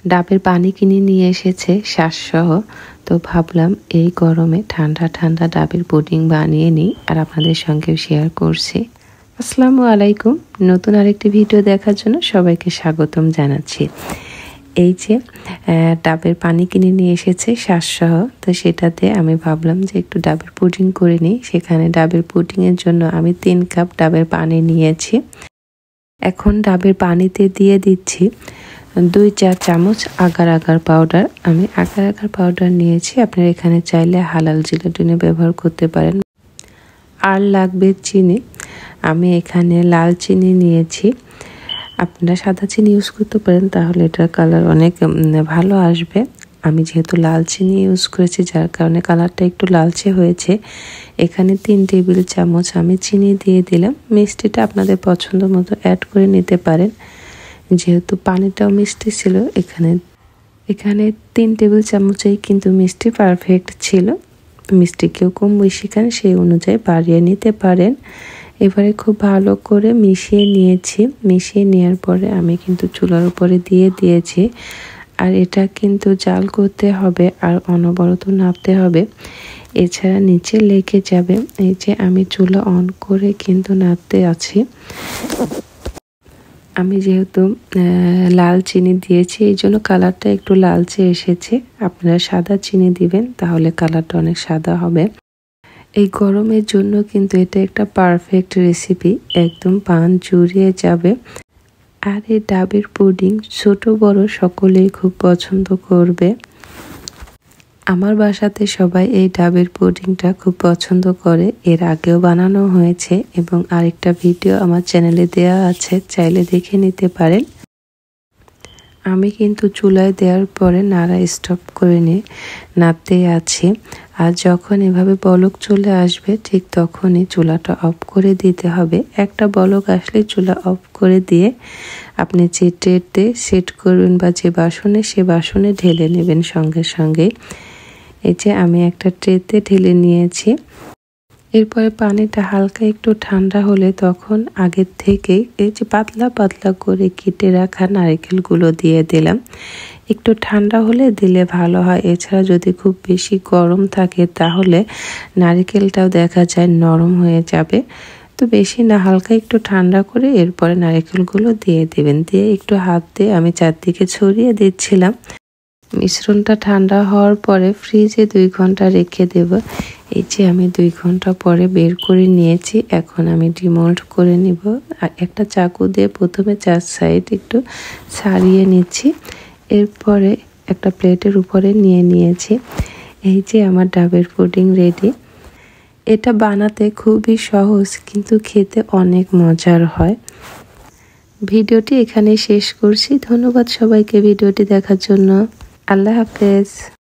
ডাবের পানি কিনে নিয়ে এসেছে শ্বাসসহ। তো ভাবলাম এই গরমে ঠান্ডা ঠান্ডা ডাবের পুডিং বানিয়ে নিই আর আপনাদের সঙ্গেও শেয়ার করছি। আসসালামু আলাইকুম। নতুন আরেকটি ভিডিও দেখার জন্য সবাইকে স্বাগতম জানাচ্ছি। এই যে ডাবের পানি কিনে নিয়ে এসেছে শ্বাসসহ, তো সেটাতে আমি ভাবলাম যে একটু ডাবের পুডিং করে নিই। সেখানে ডাবের পুডিংয়ের জন্য আমি 3 কাপ ডাবের পানি নিয়েছি। এখন ডাবের পানিতে দিয়ে দিচ্ছি 2-4 চামচ আগার আগার পাউডার। আমি আগার আগার পাউডার নিয়েছি, আপনারা এখানে চাইলে হালাল জিলাটিনও ব্যবহার করতে পারেন। আর লাগবে চিনি। আমি এখানে লাল চিনি নিয়েছি, আপনারা সাদা চিনি ইউজ করতে পারেন, তাহলে এটার কালার অনেক ভালো আসবে। আমি যেহেতু লাল চিনি ইউজ করেছি যার কারণে কালারটা একটু লালচে হয়েছে। এখানে 3 টেবিল চামচ আমি চিনি দিয়ে দিলাম। মিষ্টিটা আপনাদের পছন্দ মতো অ্যাড করে নিতে পারেন, যেহেতু পানিটাও মিষ্টি ছিল। এখানে 3 টেবিল চামচেই কিন্তু মিষ্টি পারফেক্ট ছিল। মিষ্টি কেউ কম বেশি খান সেই অনুযায়ী বাড়িয়ে নিতে পারেন। এবারে খুব ভালো করে মিশিয়ে নিয়েছি। মিশিয়ে নেওয়ার পরে আমি কিন্তু চুলার উপরে দিয়ে দিয়েছি। আর এটা কিন্তু জাল করতে হবে আর অনবরত নাড়তে হবে, এছাড়া নিচে লেগে যাবে। এই যে আমি চুলা অন করে কিন্তু নাড়তে আছি। আমি যেহেতু লাল চিনি দিয়েছি এই জন্য কালারটা একটু লালচে এসেছে। আপনারা সাদা চিনি দিবেন, তাহলে কালারটা অনেক সাদা হবে। এই গরমের জন্য কিন্তু এটা একটা পারফেক্ট রেসিপি, একদম পান জুড়িয়ে যাবে। আর এই ডাবের পুডিং ছোট বড় সকলেই খুব পছন্দ করবে। আমার বাসাতে সবাই এই ডাবের পুডিংটা খুব পছন্দ করে। এর আগেও বানানো হয়েছে এবং আরেকটা ভিডিও আমার চ্যানেলে দেওয়া আছে, চাইলে দেখে নিতে পারেন। আমি কিন্তু চুলায় দেওয়ার পরে নাড়া স্টপ করে নিয়ে নাড়তে আছি। আর যখন এভাবে বলক চলে আসবে ঠিক তখনই চুলাটা অফ করে দিতে হবে। একটা বলক আসলে চুলা অফ করে দিয়ে আপনি যে ট্রেতে সেট করবেন বা যে বাসনে সে বাসনে ঢেলে নেবেন সঙ্গে সঙ্গে। এই যে আমি একটা ট্রেতে ঢেলে নিয়েছি। এরপরে পানিটা হালকা একটু ঠান্ডা হলে তখন আগের থেকেই এই যে পাতলা পাতলা করে কেটে রাখা নারকেলগুলো দিয়ে দিলাম। একটু ঠান্ডা হলে দিলে ভালো হয়, এছাড়া যদি খুব বেশি গরম থাকে তাহলে নারকেলটাও দেখা যায় নরম হয়ে যাবে। তো বেশি না, হালকা একটু ঠান্ডা করে এরপরে নারকেলগুলো দিয়ে দেবেন। দিয়ে একটু হাত দিয়ে আমি চারদিকে ছড়িয়ে দিচ্ছিলাম। মিশ্রণটা ঠান্ডা হওয়ার পরে ফ্রিজে 2 ঘন্টা রেখে দেব। এই যে আমি 2 ঘন্টা পরে বের করে নিয়েছি। এখন আমি ডিমোল্ড করে নিব। আর একটা চাকু দিয়ে প্রথমে 4 সাইড একটু ছাড়িয়ে নিচ্ছি, এরপরে একটা প্লেটের উপরে নিয়ে নিয়েছি। এই যে আমার ডাবের পুডিং রেডি। এটা বানাতে খুবই সহজ কিন্তু খেতে অনেক মজার হয়। ভিডিওটি এখানেই শেষ করছি। ধন্যবাদ সবাইকে ভিডিওটি দেখার জন্য। আল্লাহ হাফেজ।